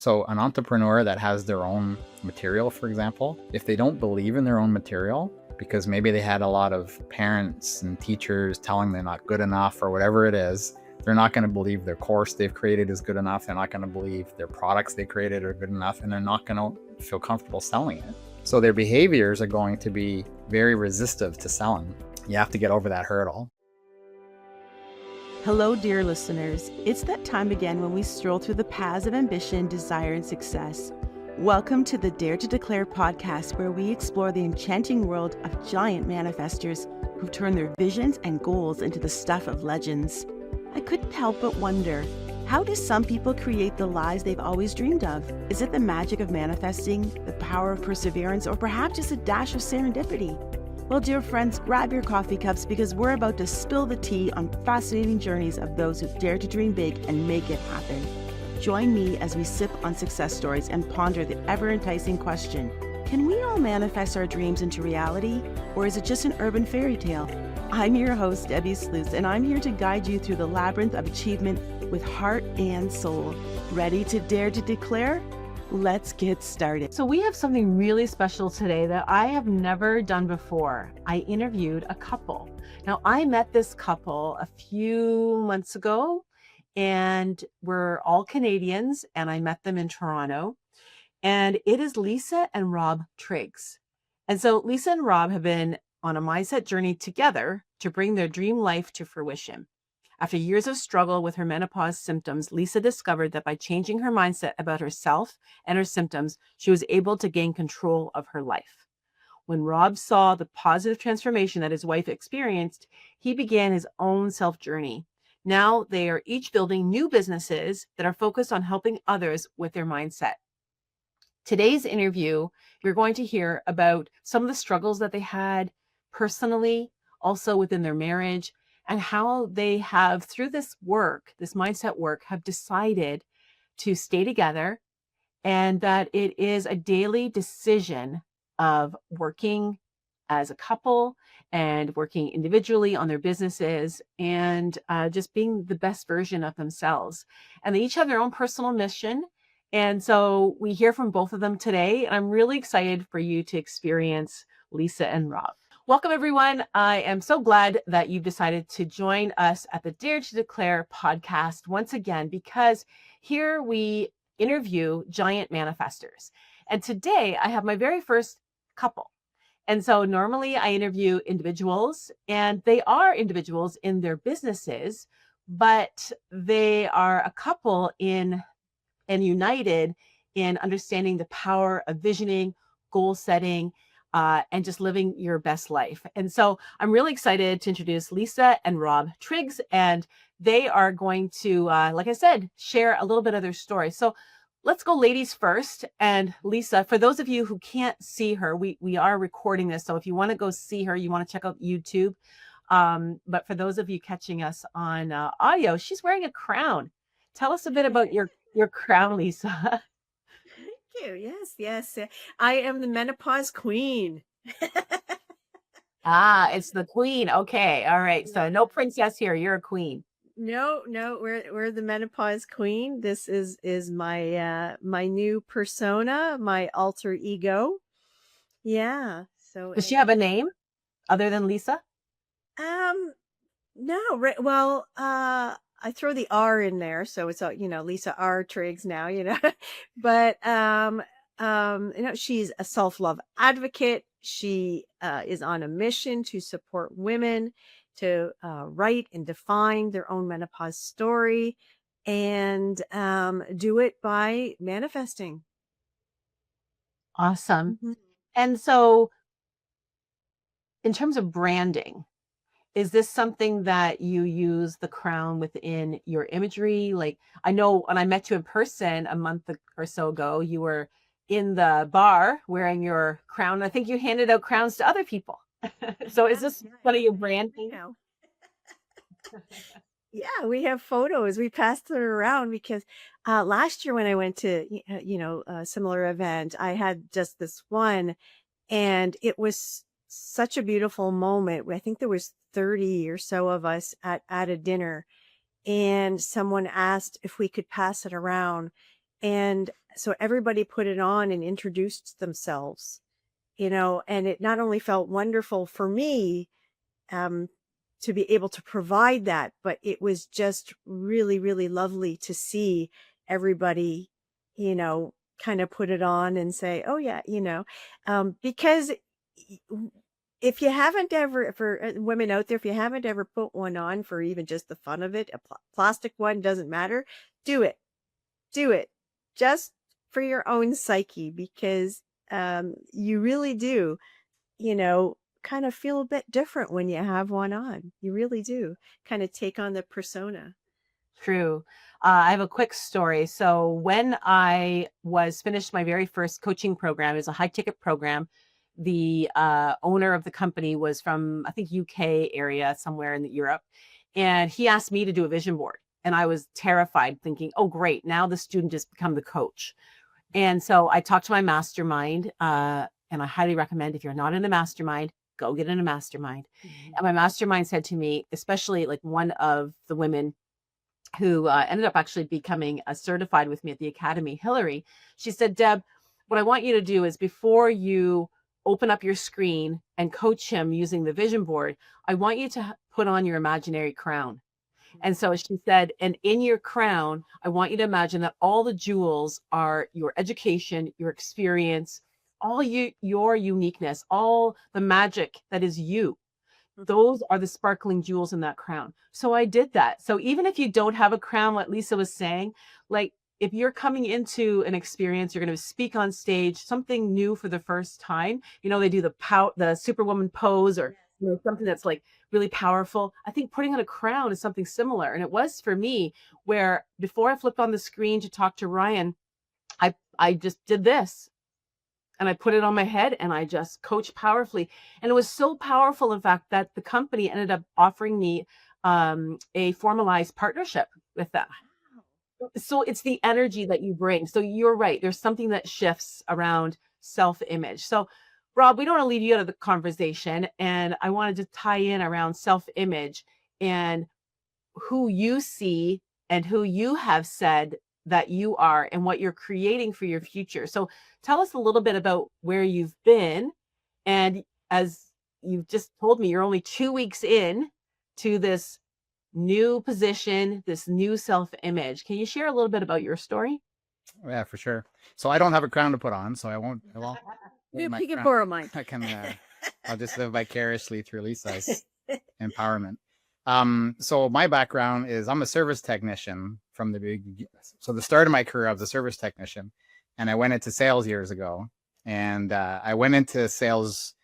So an entrepreneur that has their own material, for example, if they don't believe in their own material, because maybe they had a lot of parents and teachers telling them not good enough or whatever it is, they're not going to believe their course they've created is good enough. They're not going to believe their products they created are good enough, and they're not going to feel comfortable selling it. So their behaviors are going to be very resistive to selling. You have to get over that hurdle. Hello, dear listeners. It's that time again when we stroll through the paths of ambition, desire, and success. Welcome to the Dare to Declare podcast, where we explore the enchanting world of giant manifestors who've turned their visions and goals into the stuff of legends. I couldn't help but wonder, how do some people create the lives they've always dreamed of? Is it the magic of manifesting, the power of perseverance, or perhaps just a dash of serendipity? Well, dear friends, grab your coffee cups because we're about to spill the tea on fascinating journeys of those who dare to dream big and make it happen. Join me as we sip on success stories and ponder the ever-enticing question, can we all manifest our dreams into reality, or is it just an urban fairy tale? I'm your host, Debbi, and I'm here to guide you through the labyrinth of achievement with heart and soul. Ready to dare to declare? Let's get started. So we have something really special today that I have never done before. I interviewed a couple. Now, I met this couple a few months ago, and we're all Canadians, and I met them in Toronto. And it is Lisa and Rob Triggs. And so Lisa and Rob have been on a mindset journey together to bring their dream life to fruition. After years of struggle with her menopause symptoms, Lisa discovered that by changing her mindset about herself and her symptoms, she was able to gain control of her life. When Rob saw the positive transformation that his wife experienced, he began his own self-journey. Now they are each building new businesses that are focused on helping others with their mindset. Today's interview, you're going to hear about some of the struggles that they had personally, also within their marriage, and how they have, through this work, this mindset work, have decided to stay together, and that it is a daily decision of working as a couple and working individually on their businesses and just being the best version of themselves. And they each have their own personal mission. And so we hear from both of them today. And I'm really excited for you to experience Lisa and Rob. Welcome, everyone. I am so glad that you've decided to join us at the Dare to Declare podcast once again, because here we interview giant manifestors. And today I have my very first couple. And so normally I interview individuals, and they are individuals in their businesses, but they are a couple in and united in understanding the power of visioning, goal setting, and just living your best life. And so I'm really excited to introduce Lisa and Rob Triggs, and they are going to, like I said, share a little bit of their story. So let's go ladies first. And Lisa, for those of you who can't see her, we are recording this. So if you want to go see her, you want to check out YouTube. But for those of you catching us on audio, she's wearing a crown. Tell us a bit about your crown, Lisa. You. Yes. I am the Menopause Queen. It's the queen. Okay. All right. So no princess here. You're a queen. No, we're the Menopause Queen. This is my my new persona, my alter ego. Yeah. So Does she have a name other than Lisa? No. Well, I throw the R in there, so it's Lisa R. Triggs now, but she's a self-love advocate. She is on a mission to support women to write and define their own menopause story, and do it by manifesting. Awesome. Mm-hmm. And so, in terms of branding, is this something that you use the crown within your imagery? Like, I know when I met you in person a month or so ago, you were in the bar wearing your crown. I think you handed out crowns to other people. So is this one of your branding? Yeah, we have photos. We passed it around because last year when I went to, a similar event, I had just this one, and it was such a beautiful moment. I think there was 30 or so of us at a dinner, and someone asked if we could pass it around. And so everybody put it on and introduced themselves, and it not only felt wonderful for me, um, to be able to provide that, but it was just really, really lovely to see everybody, kind of put it on and say, oh yeah, because if you haven't ever, for women out there, if you haven't ever put one on for even just the fun of it, a plastic one, doesn't matter, do it. Do it just for your own psyche, because you really do, kind of feel a bit different when you have one on. You really do kind of take on the persona. True. I have a quick story. So when I was finished my very first coaching program, it was a high ticket program. The owner of the company was from, I think, UK area, somewhere in Europe. And he asked me to do a vision board. And I was terrified, thinking, oh, great. Now the student just become the coach. And so I talked to my mastermind, and I highly recommend, if you're not in a mastermind, go get in a mastermind. Mm-hmm. And my mastermind said to me, especially like one of the women who ended up actually becoming certified with me at the academy, Hillary, she said, Deb, what I want you to do is, before you open up your screen and coach him using the vision board, I want you to put on your imaginary crown. And so she said, and in your crown, I want you to imagine that all the jewels are your education, your experience, all your uniqueness, all the magic that is you. Those are the sparkling jewels in that crown. So I did that. So even if you don't have a crown, what Lisa was saying, like, if you're coming into an experience, you're going to speak on stage, something new for the first time, they do the Superwoman pose, or something that's like really powerful. I think putting on a crown is something similar. And it was for me, where before I flipped on the screen to talk to Ryan, I just did this. And I put it on my head and I just coached powerfully. And it was so powerful, in fact, that the company ended up offering me a formalized partnership with them. So it's the energy that you bring. So you're right. There's something that shifts around self-image. So Rob, we don't want to leave you out of the conversation. And I wanted to tie in around self-image and who you see and who you have said that you are and what you're creating for your future. So tell us a little bit about where you've been. And as you've just told me, you're only 2 weeks in to this new position, this new self-image. Can you share a little bit about your story? Yeah, for sure. So I don't have a crown to put on, so I won't. Well, you can borrow mine. I can. I'll just live vicariously through Lisa's empowerment. So my background is, I'm a service technician from the big. So the start of my career, I was a service technician, and I went into sales years ago. And I went into sales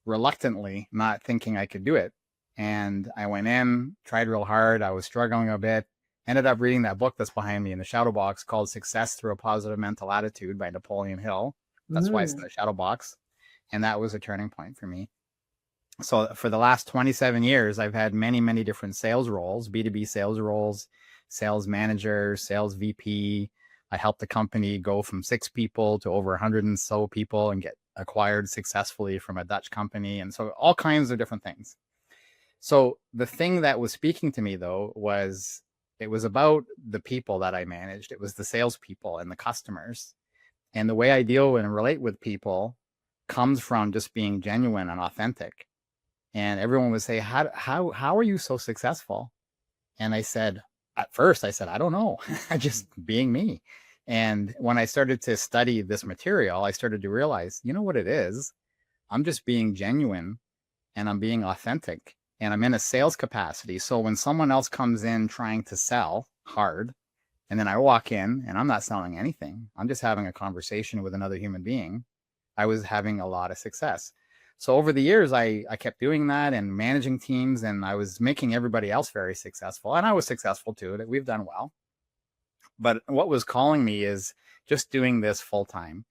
reluctantly, not thinking I could do it. And I went in, tried real hard. I was struggling a bit. Ended up reading that book that's behind me in the shadow box, called Success Through a Positive Mental Attitude by Napoleon Hill. That's why it's in the shadow box. And that was a turning point for me. So for the last 27 years, I've had many, many different sales roles, B2B sales roles, sales manager, sales VP. I helped the company go from 6 people to over 100 and so people, and get acquired successfully from a Dutch company. And so all kinds of different things. So the thing that was speaking to me, though, was it was about the people that I managed. It was the salespeople and the customers. And the way I deal and relate with people comes from just being genuine and authentic. And everyone would say, how are you so successful? And I said, at first, I don't know. Just being me. And when I started to study this material, I started to realize, you know what it is? I'm just being genuine, and I'm being authentic, and I'm in a sales capacity. So when someone else comes in trying to sell hard, and then I walk in and I'm not selling anything, I'm just having a conversation with another human being, I was having a lot of success. So over the years, I kept doing that and managing teams, and I was making everybody else very successful. And I was successful too. We've done well. But what was calling me is just doing this full time,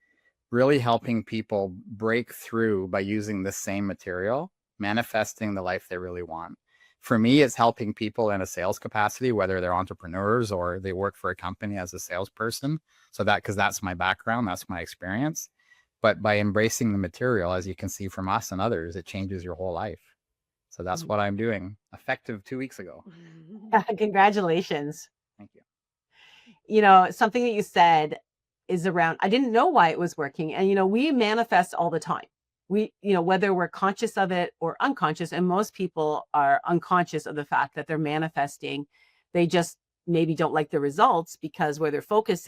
really helping people break through by using the same material, manifesting the life they really want. For me, it's helping people in a sales capacity, whether they're entrepreneurs or they work for a company as a salesperson. So because that's my background, that's my experience. But by embracing the material, as you can see from us and others, it changes your whole life. So that's what I'm doing, effective 2 weeks ago. Congratulations. Thank you. Something that you said is around, I didn't know why it was working. And, we manifest all the time. We, whether we're conscious of it or unconscious, and most people are unconscious of the fact that they're manifesting. They just maybe don't like the results because where their focus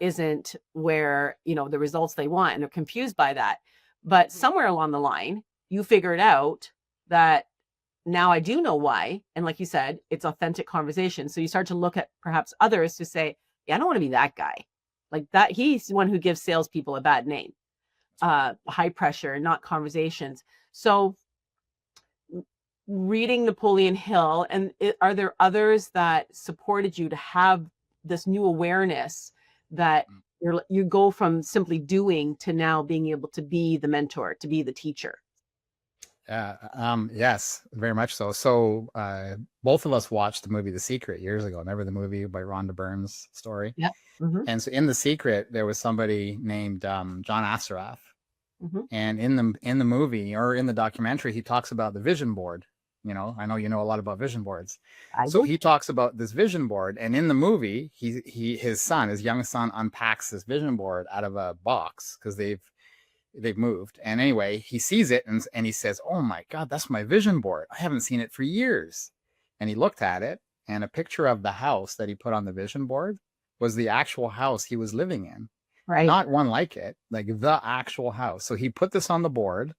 isn't where, the results they want, and they're confused by that. But somewhere along the line, you figured out that now I do know why. And like you said, it's authentic conversation. So you start to look at perhaps others to say, yeah, I don't want to be that guy. Like that, he's the one who gives salespeople a bad name. High pressure, not conversations. So reading Napoleon Hill, and are there others that supported you to have this new awareness that you go from simply doing to now being able to be the mentor, to be the teacher? Yes, very much so. So both of us watched the movie The Secret years ago. Remember the movie by Rhonda Byrne's story? Yeah. Mm-hmm. And so in The Secret, there was somebody named John Assaraf. Mm-hmm. And in the movie, or in the documentary, he talks about the vision board. I know you know a lot about vision boards. So he talks about this vision board, and in the movie, his young son, unpacks this vision board out of a box because they've moved. And anyway, he sees it and he says, "Oh my God, that's my vision board. I haven't seen it for years." And he looked at it, and a picture of the house that he put on the vision board was the actual house he was living in. Right. Not one like it, like the actual house. So he put this on the board,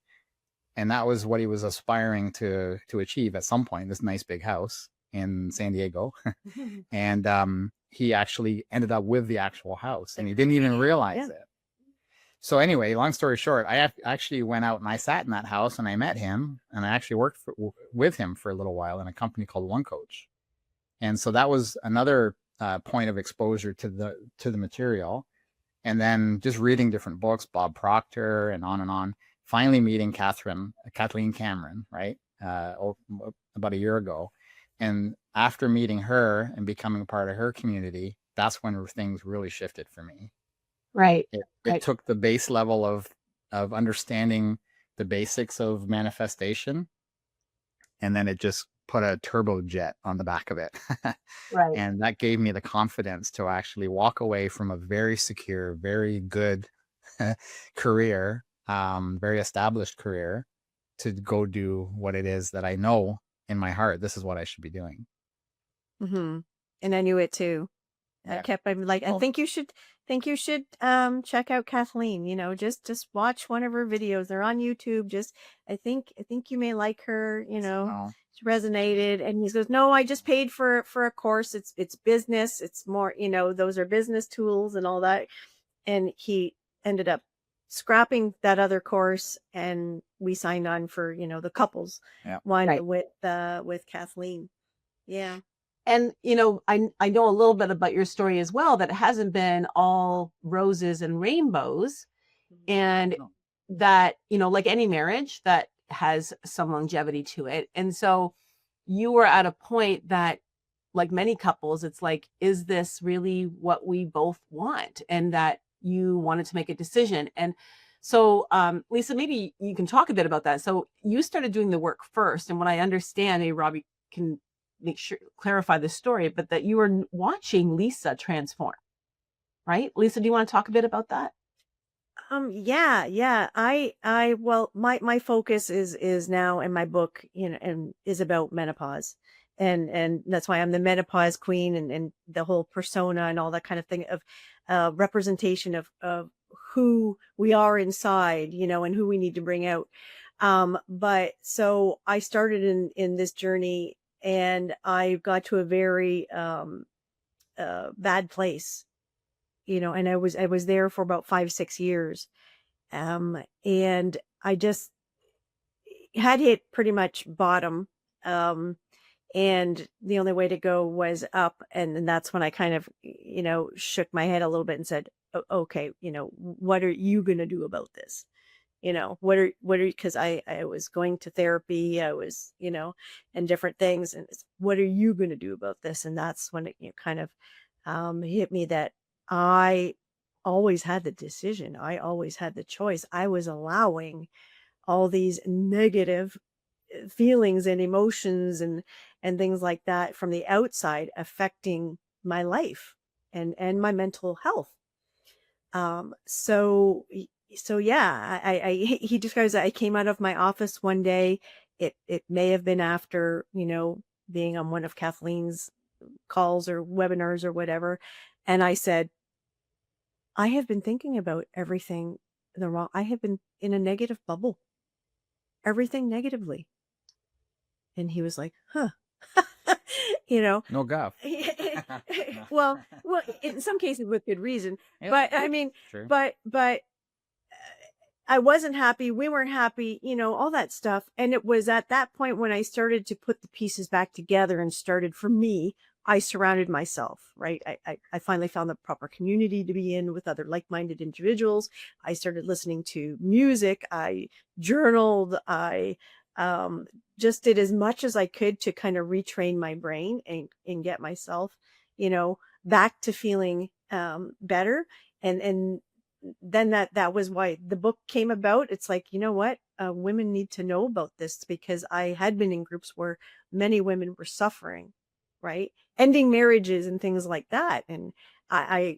and that was what he was aspiring to achieve at some point, this nice big house in San Diego. And he actually ended up with the actual house, and he didn't even realize it. So anyway, long story short, I actually went out and I sat in that house and I met him, and I actually worked with him for a little while in a company called One Coach. And so that was another point of exposure to the material. And then just reading different books, Bob Proctor, and on. Finally meeting Kathleen Cameron, right? About a year ago. And after meeting her and becoming part of her community, that's when things really shifted for me. Right. It took the base level of understanding the basics of manifestation, and then it just put a turbojet on the back of it. Right. And that gave me the confidence to actually walk away from a very secure, very good career, very established career, to go do what it is that I know in my heart, this is what I should be doing. Mm-hmm. And I knew it too. Yeah. I'm like, I think you should check out Kathleen, just watch one of her videos. They're on YouTube. I think you may like her, She resonated. And he goes, "No, I just paid for a course. It's business. It's more, those are business tools and all that." And he ended up scrapping that other course, and we signed on for, the couples one Right. with Kathleen. Yeah. And, I know a little bit about your story as well, that it hasn't been all roses and rainbows, and that, like any marriage, that has some longevity to it. And so you were at a point that, like many couples, it's like, is this really what we both want? And that you wanted to make a decision. And so, Lisa, maybe you can talk a bit about that. So you started doing the work first. And what I understand, maybe Robbie can clarify the story, but that you were watching Lisa transform, right? Lisa, do you want to talk a bit about that? Yeah. Well, my focus is now in my book, and is about menopause. And that's why I'm the Menopause Queen, and the whole persona and all that kind of thing of representation of who we are inside, and who we need to bring out. But so I started in this journey, and I got to a very bad place, and I was there for about 5-6 years. And I just had hit pretty much bottom. And the only way to go was up. And then that's when I kind of, shook my head a little bit and said, "Okay, what are you going to do about this? Because I was going to therapy, I was, and different things. And what are you going to do about this?" And that's when it kind of hit me that I always had the decision. I always had the choice. I was allowing all these negative feelings and emotions and things like that from the outside affecting my life and my mental health. So, so yeah, he describes that I came out of my office one day. It may have been after, being on one of Kathleen's calls or webinars or whatever. And I said, I have been thinking about everything I have been in a negative bubble, everything negatively. And he was like, huh, you know, No guff. well, in some cases with good reason, Yep. but I mean, True. but I wasn't happy. We weren't happy, all that stuff. And it was at that point when I started to put the pieces back together and started, for me, I surrounded myself, right? I finally found the proper community to be in with other like-minded individuals. I started listening to music. I journaled. I just did as much as I could to kind of retrain my brain and get myself, back to feeling better. And then that was why the book came about. It's like, you know what? Women need to know about this, because I had been in groups where many women were suffering, right? Ending marriages and things like that. And I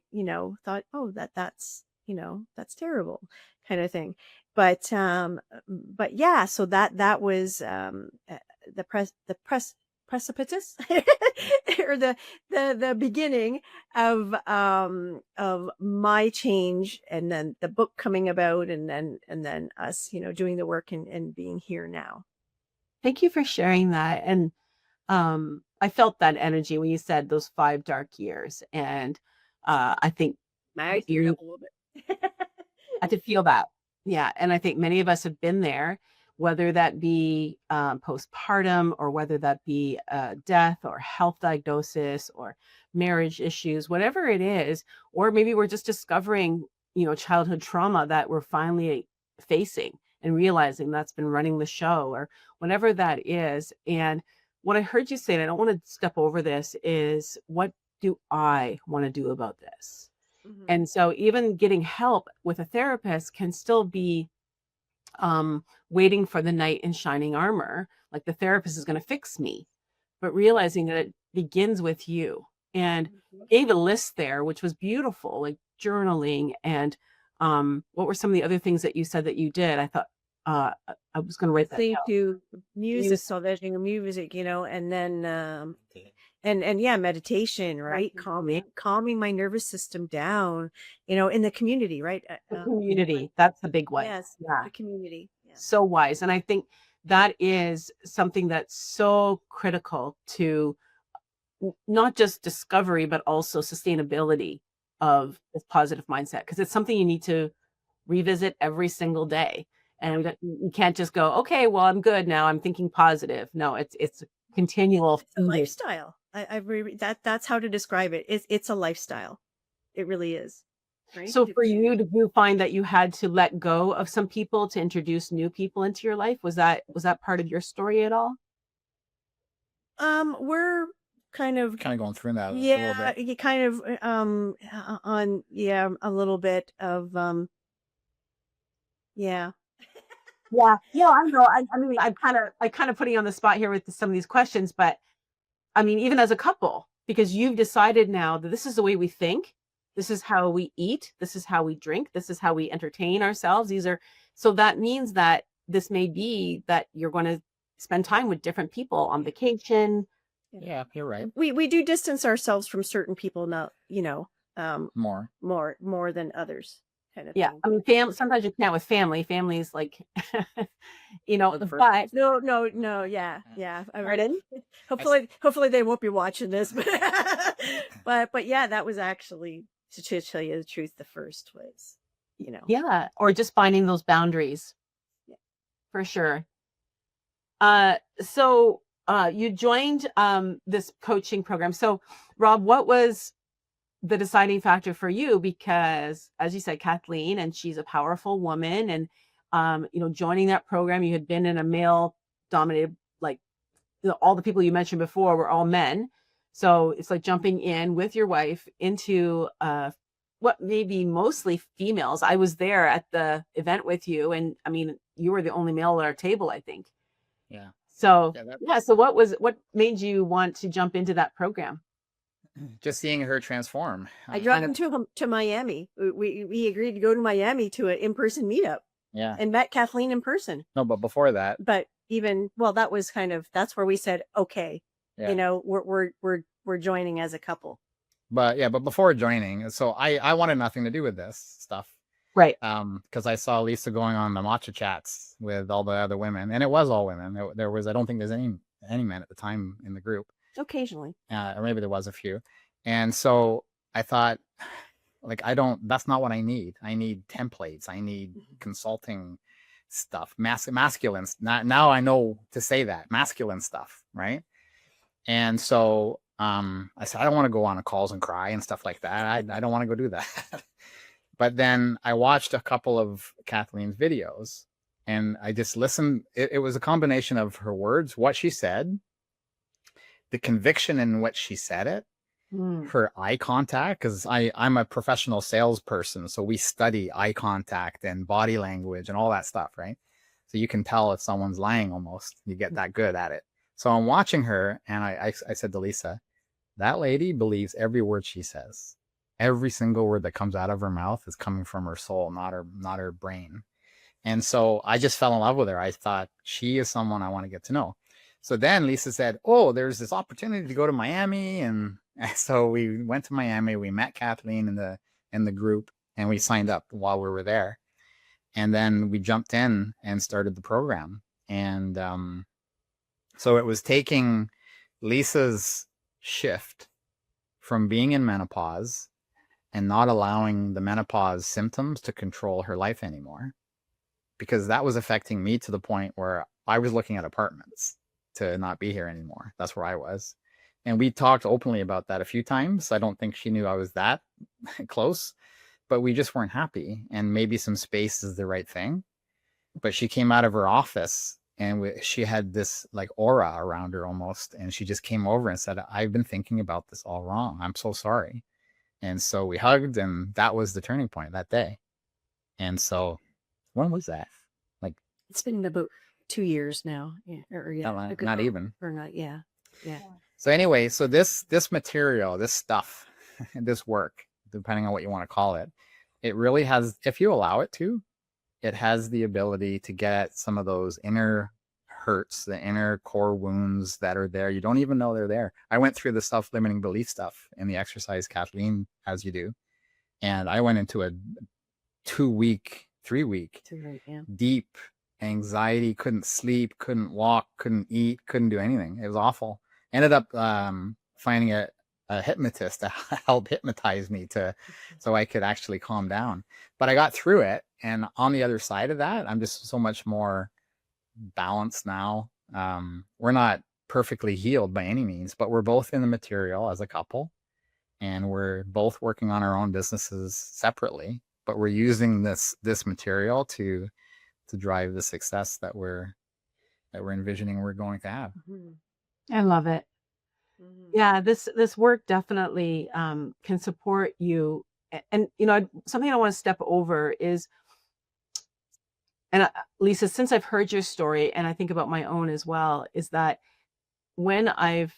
thought, oh, that's terrible kind of thing. But yeah, so that was the precipice or the beginning of my change, and then the book coming about, and then us doing the work and being here now. Thank you for sharing that. And I felt that energy when you said those 5 dark years. And I think I teared you up a little bit. I could feel that. Yeah. And I think many of us have been there, whether that be postpartum, or whether that be death or health diagnosis or marriage issues, whatever it is. Or maybe we're just discovering, childhood trauma that we're finally facing and realizing that's been running the show, or whatever that is. And what I heard you say, and I don't want to step over this, is what do I want to do about this? Mhm. And so even getting help with a therapist can still be waiting for the knight in shining armor, like the therapist is going to fix me, but realizing that it begins with you. And gave a list there, which was beautiful, like journaling. And what were some of the other things that you said that you did? I thought I was going to write that Listening down. to music, salvaging music, and then and yeah, meditation, right? Calming my nervous system down, in the community, right? The community, that's the big one. Yes, Yeah. the community. Yeah. So wise. And I think that is something that's so critical to not just discovery, but also sustainability of this positive mindset, because it's something you need to revisit every single day. And you can't just go, okay, well, I'm good now, I'm thinking positive. No, it's a continual. It's a lifestyle. That's how to describe it. It's a lifestyle. It really is. Right? So for you, did you find that you had to let go of some people to introduce new people into your life? Was that part of your story at all? We're kind of going through that a little yeah, bit. you kind of on a little bit of yeah. Yeah, yeah, I know. I mean, I kind of putting you on the spot here with some of these questions, but I mean, even as a couple, because you've decided now that this is the way we think, this is how we eat, this is how we drink, this is how we entertain ourselves. So that means that this may be that you're going to spend time with different people on vacation. Yeah, you're right. We do distance ourselves from certain people now, More than others, kind of Yeah, thing. I mean, sometimes you can't with family. Family's like, but No, yeah. pardon? Hopefully they won't be watching this, but yeah, that was actually, to tell you the truth, the first was, Yeah, or just finding those boundaries. Yeah. For sure. So you joined this coaching program. So Rob, what was the deciding factor for you? Because as you said, Kathleen, and she's a powerful woman, and joining that program, you had been in a male dominated, like all the people you mentioned before were all men. So it's like jumping in with your wife into what may be mostly females. I was there at the event with you, and I mean, you were the only male at our table, I think. Yeah. So yeah. So what made you want to jump into that program? just seeing her transform. I dropped him to Miami. We agreed to go to Miami to an in-person meetup Yeah. and met Kathleen in person. No, but before that, But that was that's where we said, okay, yeah. we're joining as a couple. But before joining, so I wanted nothing to do with this stuff. Right. Because I saw Lisa going on the matcha chats with all the other women, and it was all women. There was, I don't think there's any men at the time in the group. Occasionally. Or maybe there was a few. And so I thought, like, that's not what I need. I need templates. I need consulting stuff, masculine. Now I know to say that, masculine stuff, right? And so I said, I don't want to go on calls and cry and stuff like that. I don't want to go do that. But then I watched a couple of Kathleen's videos, and I just listened. It was a combination of her words, what she said, the conviction in which she said it, her eye contact, because I'm a professional salesperson, so we study eye contact and body language and all that stuff, right? So you can tell if someone's lying almost. You get that good at it. So I'm watching her, and I said to Lisa, that lady believes every word she says. Every single word that comes out of her mouth is coming from her soul, not her brain. And so I just fell in love with her. I thought, she is someone I want to get to know. So then Lisa said, oh, there's this opportunity to go to Miami. And so we went to Miami. We met Kathleen in the group, and we signed up while we were there. And then we jumped in and started the program. And so it was taking Lisa's shift from being in menopause and not allowing the menopause symptoms to control her life anymore, because that was affecting me to the point where I was looking at apartments to not be here anymore. That's where I was. And we talked openly about that a few times. I don't think she knew I was that close, but we just weren't happy. And maybe some space is the right thing. But she came out of her office, and she had this like aura around her almost. And she just came over and said, I've been thinking about this all wrong. I'm so sorry. And so we hugged, and that was the turning point that day. And so when was that? Like, it's been about 2 years now. Yeah. Not even. Or not, yeah. Yeah. So anyway, so this material, this stuff, this work, depending on what you want to call it, it really has, if you allow it to, it has the ability to get at some of those inner hurts, the inner core wounds that are there. You don't even know they're there. I went through the self-limiting belief stuff in the exercise, Kathleen, as you do. And I went into a 3-week deep anxiety, couldn't sleep, couldn't walk, couldn't eat, couldn't do anything. It was awful. Ended up finding a hypnotist to help hypnotize me so I could actually calm down. But I got through it. And on the other side of that, I'm just so much more balanced now. We're not perfectly healed by any means, but we're both in the material as a couple, and we're both working on our own businesses separately, but we're using this material to drive the success that we're envisioning we're going to have. I love it. Yeah, this work definitely can support you. And something I want to step over is, and Lisa, since I've heard your story, and I think about my own as well, is that when I've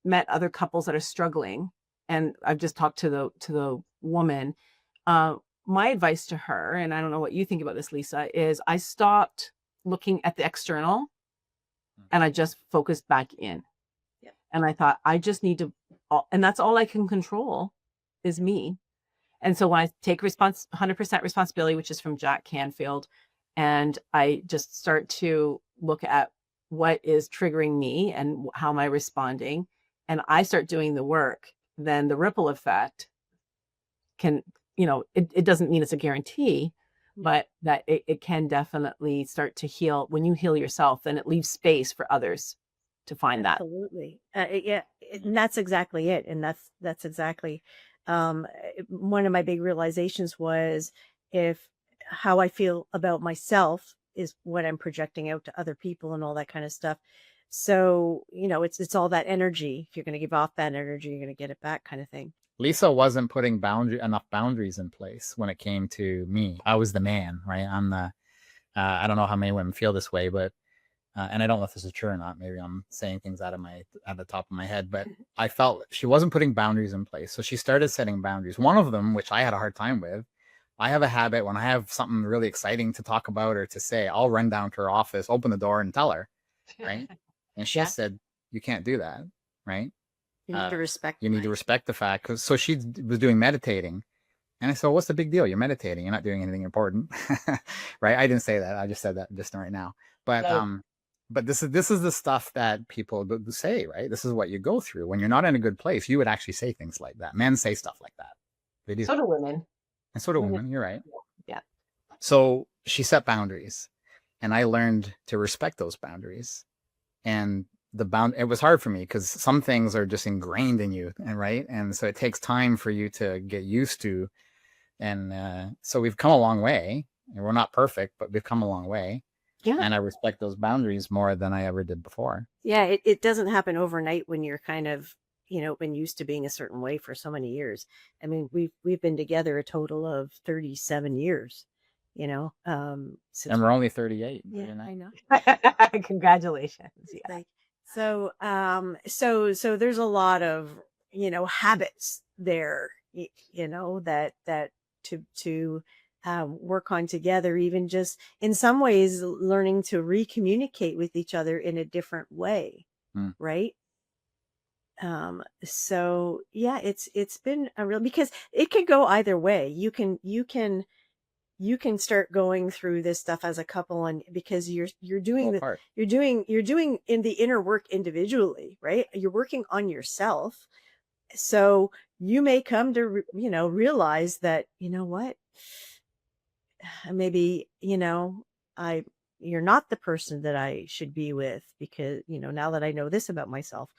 met other couples that are struggling, and I've just talked to the woman, my advice to her, and I don't know what you think about this, Lisa, is I stopped looking at the external, and I just focused back in. Yeah. And I thought, I just need to, and that's all I can control is me. And so when I take 100% responsibility, which is from Jack Canfield, and I just start to look at what is triggering me and how am I responding, and I start doing the work, then the ripple effect can, it doesn't mean it's a guarantee, but that it can definitely start to heal. When you heal yourself, then it leaves space for others to find that. Absolutely. Yeah. And that's exactly it. And that's exactly one of my big realizations was, if how I feel about myself is what I'm projecting out to other people and all that kind of stuff. So, it's all that energy. If you're going to give off that energy, you're going to get it back, kind of thing. Lisa wasn't putting enough boundaries in place when it came to me. I was the man, right? I'm the, I don't know how many women feel this way, but and I don't know if this is true or not. Maybe I'm saying things out of the top of my head, but I felt she wasn't putting boundaries in place. So she started setting boundaries. One of them, which I had a hard time with, I have a habit when I have something really exciting to talk about or to say, I'll run down to her office, open the door, and tell her, right? And she said, "You can't do that, right? You need to respect. You need to respect the fact." Because so she was doing meditating, and I said, "What's the big deal? You're meditating. You're not doing anything important," right? I didn't say that. I just said that just right now. But this is the stuff that people say, right? This is what you go through when you're not in a good place. You would actually say things like that. Men say stuff like that. They do. So do women. And so do women. You're right. Yeah. So she set boundaries, and I learned to respect those boundaries. And it was hard for me because some things are just ingrained in you, and right, and so it takes time for you to get used to. And so we've come a long way, and we're not perfect, but we've come a long way. Yeah. And I respect those boundaries more than I ever did before. Yeah, it doesn't happen overnight when you're kind of, been used to being a certain way for so many years. I mean, we've been together a total of 37 years, since And we're only 38. yeah, I know. Congratulations. Yeah. Like, so there's a lot of, habits there, that to work on together, even just in some ways learning to recommunicate with each other in a different way. Right. So yeah, it's been a real, because it could go either way. You can start going through this stuff as a couple, and because you're doing in the inner work individually, right? You're working on yourself. So you may come to, realize that, what, maybe, you're not the person that I should be with, because, now that I know this about myself.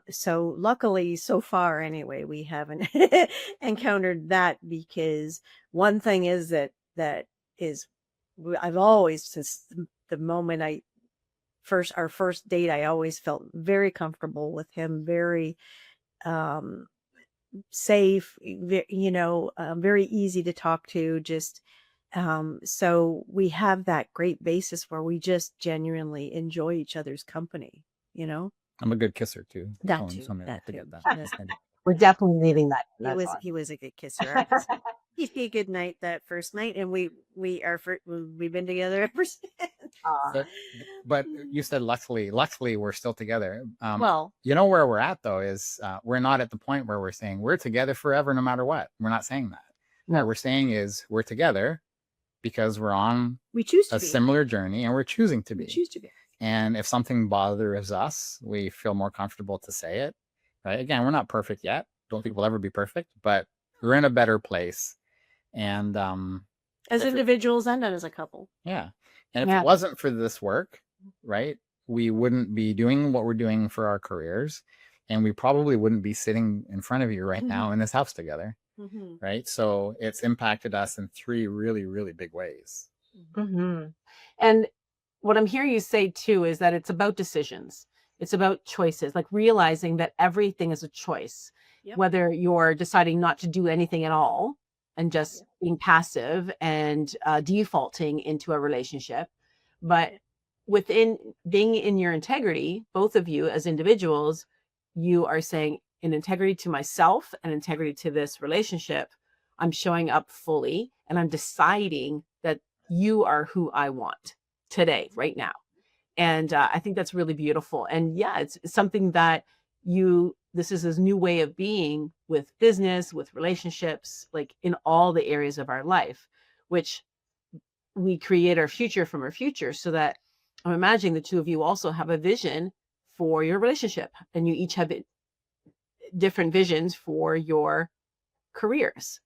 So luckily so far anyway, we haven't encountered that, because one thing is that I've always, since the moment our first date, I always felt very comfortable with him, very, safe, very easy to talk to, just, so we have that great basis where we just genuinely enjoy each other's company, I'm a good kisser too. That too. To get that. We're definitely needing that. He was a good kisser. He gave a good night that first night, and we've been together ever since. But you said luckily we're still together. Well, where we're at though is we're not at the point where we're saying we're together forever no matter what. We're not saying that. No. What we're saying is we're together because we're on we choose to a similar journey, and we're choosing to be. We choose to be. And if something bothers us, we feel more comfortable to say it. Right? Again, we're not perfect yet. Don't think we'll ever be perfect, but we're in a better place. And as individuals and as a couple. Yeah. And if it wasn't for this work, right, we wouldn't be doing what we're doing for our careers, and we probably wouldn't be sitting in front of you right now in this house together. Right. So it's impacted us in 3 really, really big ways. And what I'm hearing you say too is that it's about decisions. It's about choices, like realizing that everything is a choice, whether you're deciding not to do anything at all and just being passive and defaulting into a relationship. But within being in your integrity, both of you as individuals, you are saying, in integrity to myself and integrity to this relationship, I'm showing up fully, and I'm deciding that you are who I want today, right now. And I think that's really beautiful. And yeah, it's something that this is a new way of being with business, with relationships, like in all the areas of our life, which we create our future from our future, so that I'm imagining the two of you also have a vision for your relationship, and you each have different visions for your careers,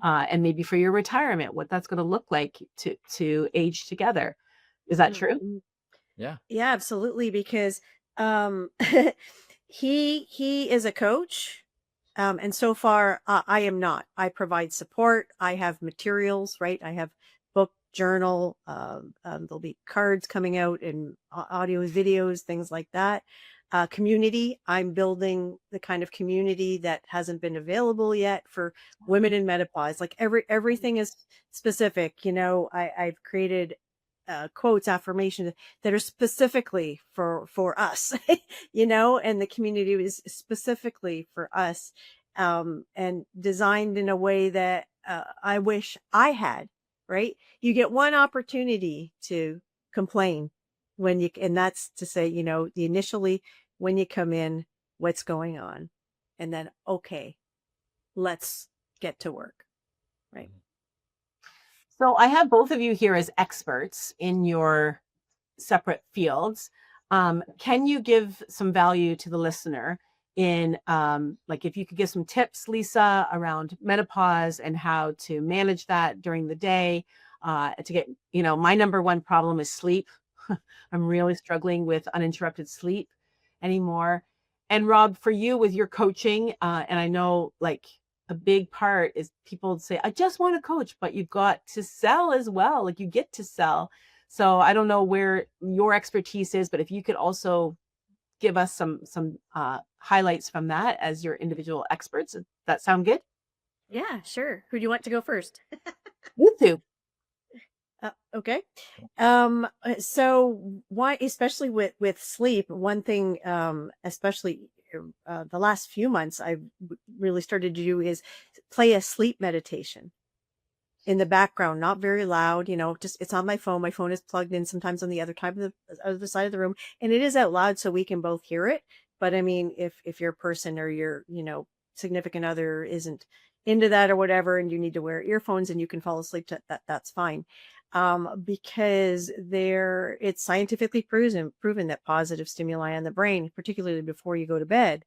and maybe for your retirement, what that's going to look like to age together. Is that true? Yeah, absolutely. Because he is a coach, and so far I am not. I provide support. I have materials, right? I have book, journal. There'll be cards coming out, and audio, videos, things like that. Community. I'm building the kind of community that hasn't been available yet for women in menopause. Like everything is specific. I've created quotes, affirmations that are specifically for us, and the community is specifically for us, and designed in a way that I wish I had. Right? You get one opportunity to complain and that's to say, the initially when you come in, what's going on, and then okay, let's get to work. Right? So I have both of you here as experts in your separate fields. Can you give some value to the listener in, like, if you could give some tips, Lisa, around menopause and how to manage that during the day, to get, my number one problem is sleep. I'm really struggling with uninterrupted sleep anymore. And Rob, for you with your coaching, and I know like a big part is people say, I just want to coach, but you've got to sell as well. Like you get to sell. So I don't know where your expertise is, but if you could also give us some highlights from that as your individual experts, does that sound good? Yeah, sure. Who do you want to go first? You too. Okay. So why, especially with sleep, one thing, especially the last few months I've really started to do is play a sleep meditation in the background, not very loud, just it's on my phone. My phone is plugged in sometimes on the other side of the room, and it is out loud so we can both hear it. But I mean, if your person or your, significant other isn't into that or whatever, and you need to wear earphones and you can fall asleep to that's fine. Because it's scientifically proven that positive stimuli on the brain, particularly before you go to bed,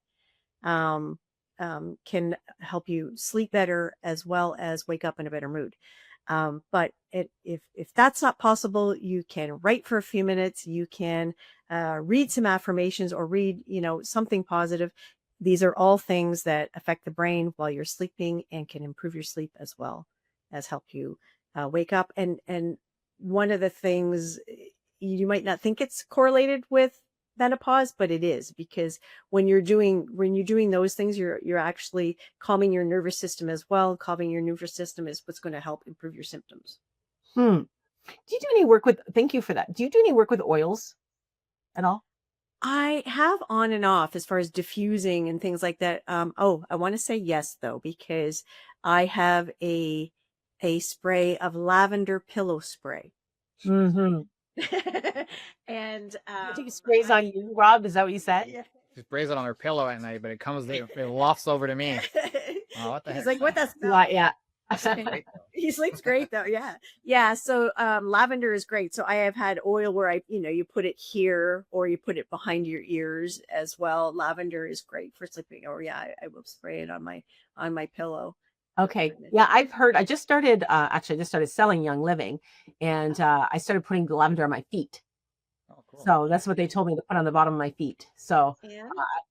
can help you sleep better as well as wake up in a better mood. But if that's not possible, you can write for a few minutes. You can read some affirmations or read, something positive. These are all things that affect the brain while you're sleeping and can improve your sleep as well as help you wake up. And one of the things, you might not think it's correlated with menopause, but it is, because when you're doing those things, you're actually calming your nervous system as well. Calming your nervous system is what's going to help improve your symptoms. Do you do any work with, thank you for that. Do you do any work with oils at all? I have on and off as far as diffusing and things like that. I want to say yes though, because I have a spray of lavender pillow spray. Mm-hmm. And She sprays on you, Rob. Is that what you said? Yeah. She sprays it on her pillow at night, but it wafts over to me. Oh, what the heck? He's like, what the smell? Yeah. He sleeps great though. Yeah. So lavender is great. So I have had oil where you put it here or you put it behind your ears as well. Lavender is great for sleeping. Or I will spray it on my pillow. Okay. Yeah, I've heard. I just started selling Young Living, and I started putting the lavender on my feet. Oh, cool. So that's what they told me to put on the bottom of my feet. So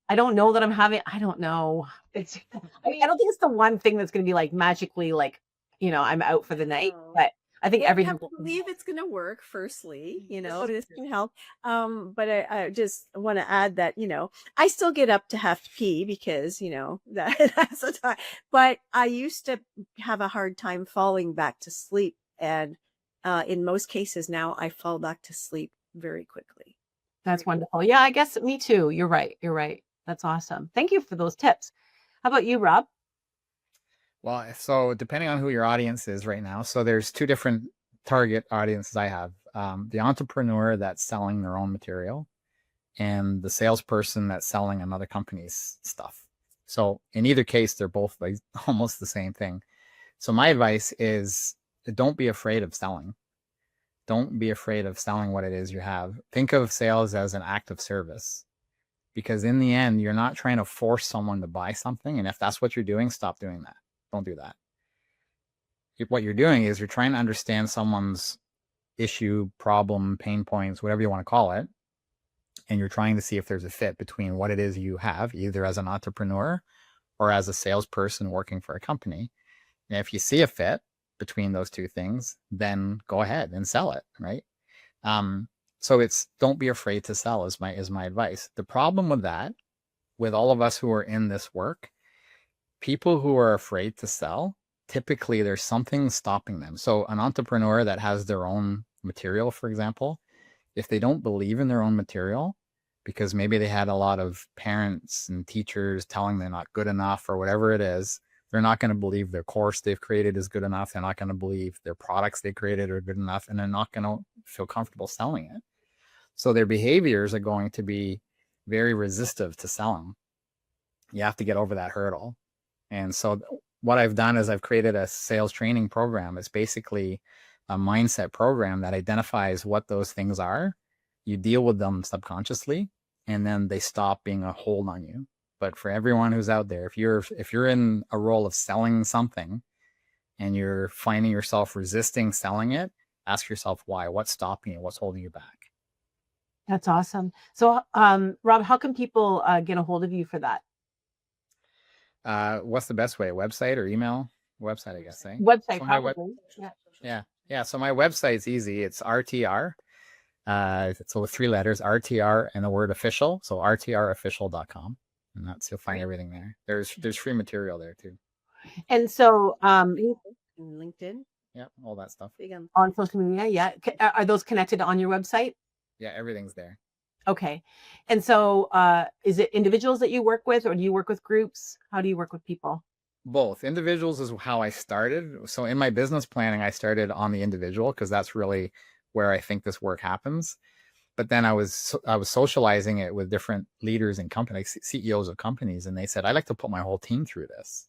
I don't know that I don't know. I don't think it's the one thing that's going to be like magically like, I'm out for the night, but I think everything. You have to believe it's going to work. Firstly, this can help. But I just want to add that I still get up to have to pee because that's the time. But I used to have a hard time falling back to sleep, and in most cases now I fall back to sleep very quickly. That's wonderful. Yeah, I guess me too. You're right. That's awesome. Thank you for those tips. How about you, Rob? Well, so depending on who your audience is right now, so there's two different target audiences I have. The entrepreneur that's selling their own material and the salesperson that's selling another company's stuff. So in either case, they're both like almost the same thing. So my advice is don't be afraid of selling. Don't be afraid of selling what it is you have. Think of sales as an act of service, because in the end, you're not trying to force someone to buy something. And if that's what you're doing, stop doing that. Don't do that. What you're doing is you're trying to understand someone's issue, problem, pain points, whatever you want to call it. And you're trying to see if there's a fit between what it is you have, either as an entrepreneur or as a salesperson working for a company. And if you see a fit between those two things, then go ahead and sell it, right? So don't be afraid to sell is my advice. The problem with that, with all of us who are in this work, people who are afraid to sell, typically there's something stopping them. So an entrepreneur that has their own material, for example, if they don't believe in their own material, because maybe they had a lot of parents and teachers telling them they're not good enough or whatever it is, they're not going to believe their course they've created is good enough. They're not going to believe their products they created are good enough, and they're not going to feel comfortable selling it. So their behaviors are going to be very resistive to selling. You have to get over that hurdle. And so what I've done is I've created a sales training program. It's basically a mindset program that identifies what those things are. You deal with them subconsciously, and then they stop being a hold on you. But for everyone who's out there, if you're in a role of selling something and you're finding yourself resisting selling it, ask yourself why. What's stopping you? What's holding you back? That's awesome. So, Rob, how can people get a hold of you for that? What's the best way? Website or email? Website, I guess. Website, so probably. Yeah. So my website's easy. It's RTR. So with 3 letters, RTR and the word official. So rtrofficial.com. And you'll find everything there. There's free material there too. And so LinkedIn. Yeah, all that stuff. On social media, yeah. Are those connected on your website? Yeah, everything's there. Okay. And so is it individuals that you work with, or do you work with groups? How do you work with people? Both. Individuals is how I started. So in my business planning, I started on the individual because that's really where I think this work happens. But then I was socializing it with different leaders in companies, CEOs of companies, and they said, I'd like to put my whole team through this.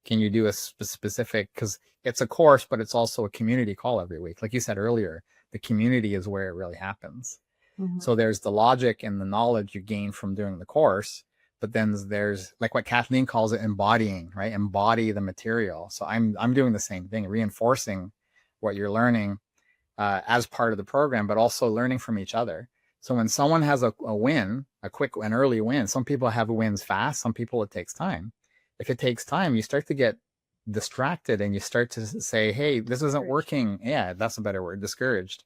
Can you do a specific, because it's a course, but it's also a community call every week. Like you said earlier, the community is where it really happens. Mm-hmm. So there's the logic and the knowledge you gain from doing the course, but then there's like what Kathleen calls it, embodying, right? Embody the material. So I'm doing the same thing, reinforcing what you're learning as part of the program, but also learning from each other. So when someone has a win, an early win, some people have wins fast, some people it takes time. If it takes time, you start to get distracted and you start to say, hey, this isn't working. Yeah, that's a better word, discouraged.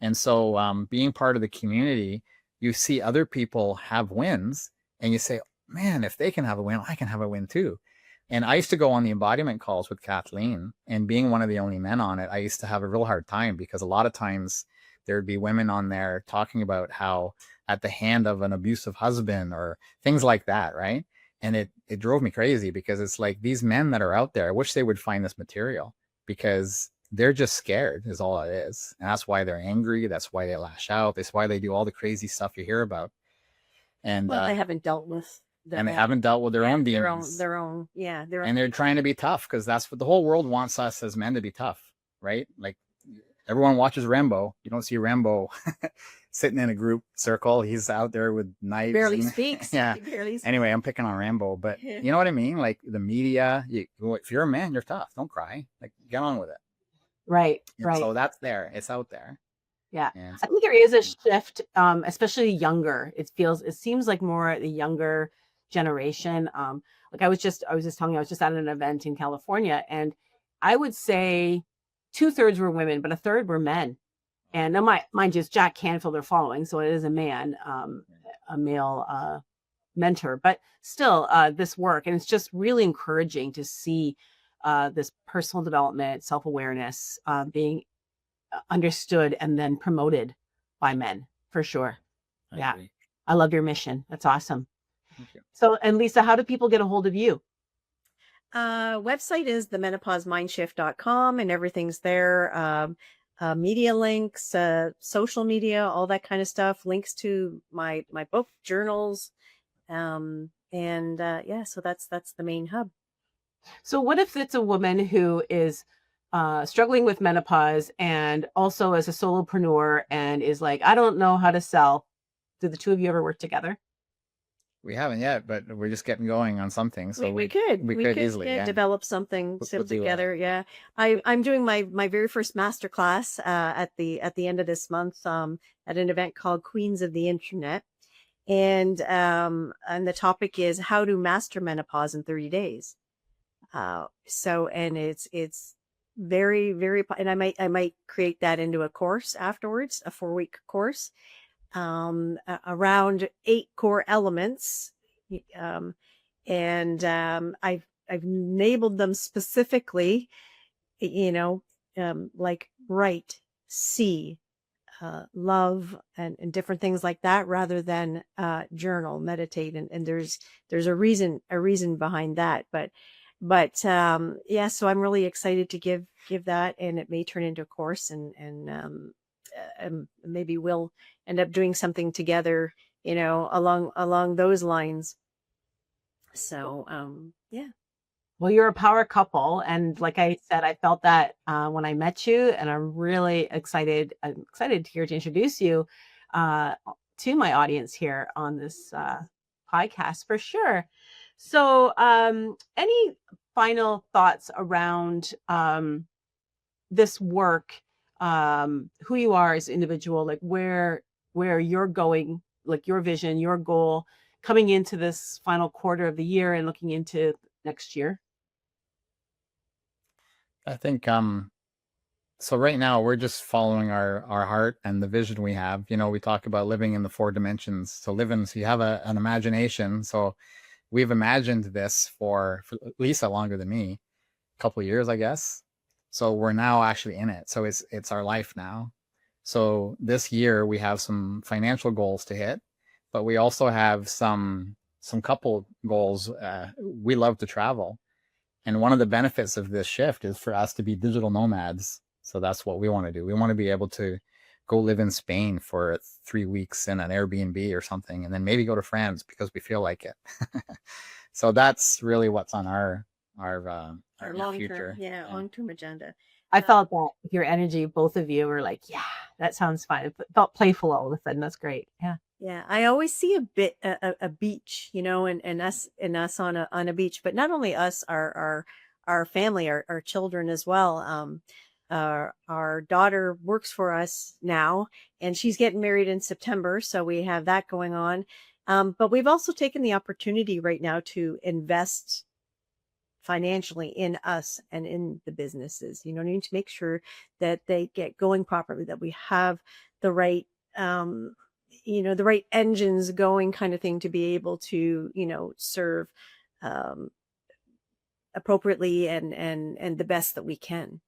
And so being part of the community, you see other people have wins and you say, man, if they can have a win, I can have a win too. And I used to go on the embodiment calls with Kathleen, and being one of the only men on it, I used to have a real hard time because a lot of times there'd be women on there talking about how at the hand of an abusive husband or things like that, right? And it drove me crazy because it's like these men that are out there, I wish they would find this material because they're just scared is all it is. And that's why they're angry. That's why they lash out. That's why they do all the crazy stuff you hear about. And they haven't dealt with and they haven't dealt with their own demons. Their own. And they're trying to be tough because that's what the whole world wants us as men to be tough, right? Like everyone watches Rambo. You don't see Rambo sitting in a group circle. He's out there with knives. Barely speaks. Yeah. He barely speaks. Anyway, I'm picking on Rambo, but you know what I mean? Like the media, if you're a man, you're tough. Don't cry. Like get on with it. Right. So that's there. It's out there. Yeah. So, I think there is a shift, especially younger. It seems like more the younger generation. Like I was just telling you, I was just at an event in California, and I would say 2/3 were women, but 1/3 were men. And now mind you, it's Jack Canfield they're following, so it is a man, a male mentor, but still this work. And it's just really encouraging to see this personal development, self-awareness being understood and then promoted by men, for sure. Yeah. I love your mission. That's awesome. Thank you. So, and Lisa, how do people get a hold of you? Website is the menopausemindshift.com, and everything's there. Media links, social media, all that kind of stuff, links to my book, journals. So that's the main hub. So what if it's a woman who is struggling with menopause and also as a solopreneur and is like, I don't know how to sell. Do the two of you ever work together? We haven't yet, but we're just getting going on something. So we could easily develop something together. Yeah. I'm doing my very first masterclass at the end of this month at an event called Queens of the Internet. And the topic is how to master menopause in 30 days. And it's very, very, and I might create that into a course afterwards, a 4-week course, around 8 core elements. I've labeled them specifically, like write, see love and different things like that, rather than journal, meditate, and there's a reason behind that. But yeah, so I'm really excited to give that, and it may turn into a course, and maybe we'll end up doing something together, along those lines. So yeah. Well, you're a power couple. And like I said, I felt that when I met you, and I'm really excited. I'm excited here to introduce you to my audience here on this podcast for sure. So any final thoughts around this work, who you are as an individual, like where you're going, like your vision, your goal coming into this final quarter of the year and looking into next year? I think so right now we're just following our heart and the vision we have. We talk about living in the 4 dimensions. So you have an imagination. So we've imagined this for at least longer than me, a couple of years, I guess. So we're now actually in it. So it's our life now. So this year we have some financial goals to hit, but we also have some couple goals. We love to travel. And one of the benefits of this shift is for us to be digital nomads. So that's what we want to do. We want to be able to go live in Spain for 3 weeks in an Airbnb or something, and then maybe go to France because we feel like it. So that's really what's on our long future. term, long-term agenda. I felt that with your energy, both of you were like, yeah, that sounds fun. It felt playful all of a sudden. That's great. Yeah. Yeah, I always see a beach, and us on a beach, but not only us, our family, our children as well. Our daughter works for us now, and she's getting married in September, so we have that going on. But we've also taken the opportunity right now to invest financially in us and in the businesses, to make sure that they get going properly, that we have the right the right engines going, kind of thing, to be able to serve appropriately and the best that we can.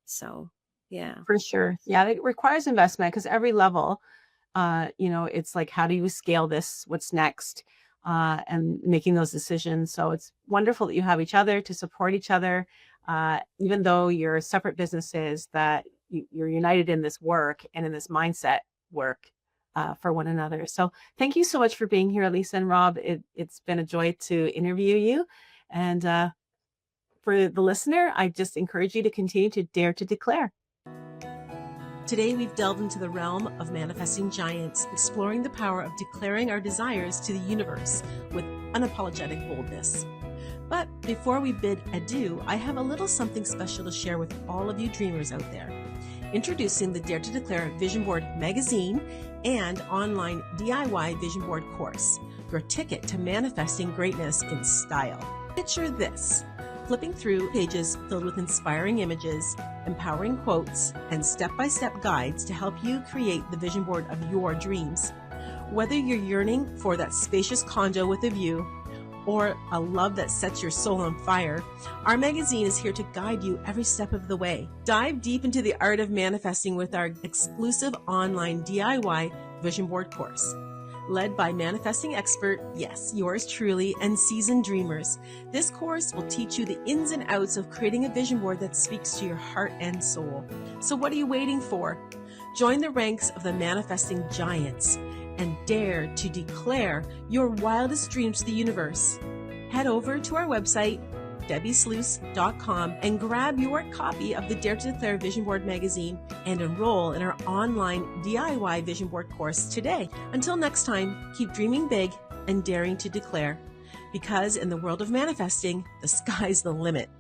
So yeah, For sure. Yeah, it requires investment because every level, it's like, how do you scale this? What's next? And making those decisions. So it's wonderful that you have each other to support each other, even though you're separate businesses, that you're united in this work and in this mindset work for one another. So thank you so much for being here, Lisa and Rob. It's been a joy to interview you. And for the listener, I just encourage you to continue to dare to declare. Today, we've delved into the realm of manifesting giants, exploring the power of declaring our desires to the universe with unapologetic boldness. But before we bid adieu, I have a little something special to share with all of you dreamers out there. Introducing the Dare to Declare Vision Board magazine and online DIY Vision Board course, your ticket to manifesting greatness in style. Picture this: flipping through pages filled with inspiring images, empowering quotes, and step-by-step guides to help you create the vision board of your dreams. Whether you're yearning for that spacious condo with a view, or a love that sets your soul on fire, our magazine is here to guide you every step of the way. Dive deep into the art of manifesting with our exclusive online DIY vision board course. Led by manifesting expert, yes, yours truly, and seasoned dreamers. This course will teach you the ins and outs of creating a vision board that speaks to your heart and soul. So what are you waiting for? Join the ranks of the manifesting giants and dare to declare your wildest dreams to the universe. Head over to our website, debbisluice.com, and grab your copy of the Dare to Declare Vision Board magazine and enroll in our online DIY Vision Board course today. Until next time, keep dreaming big and daring to declare, because in the world of manifesting, the sky's the limit.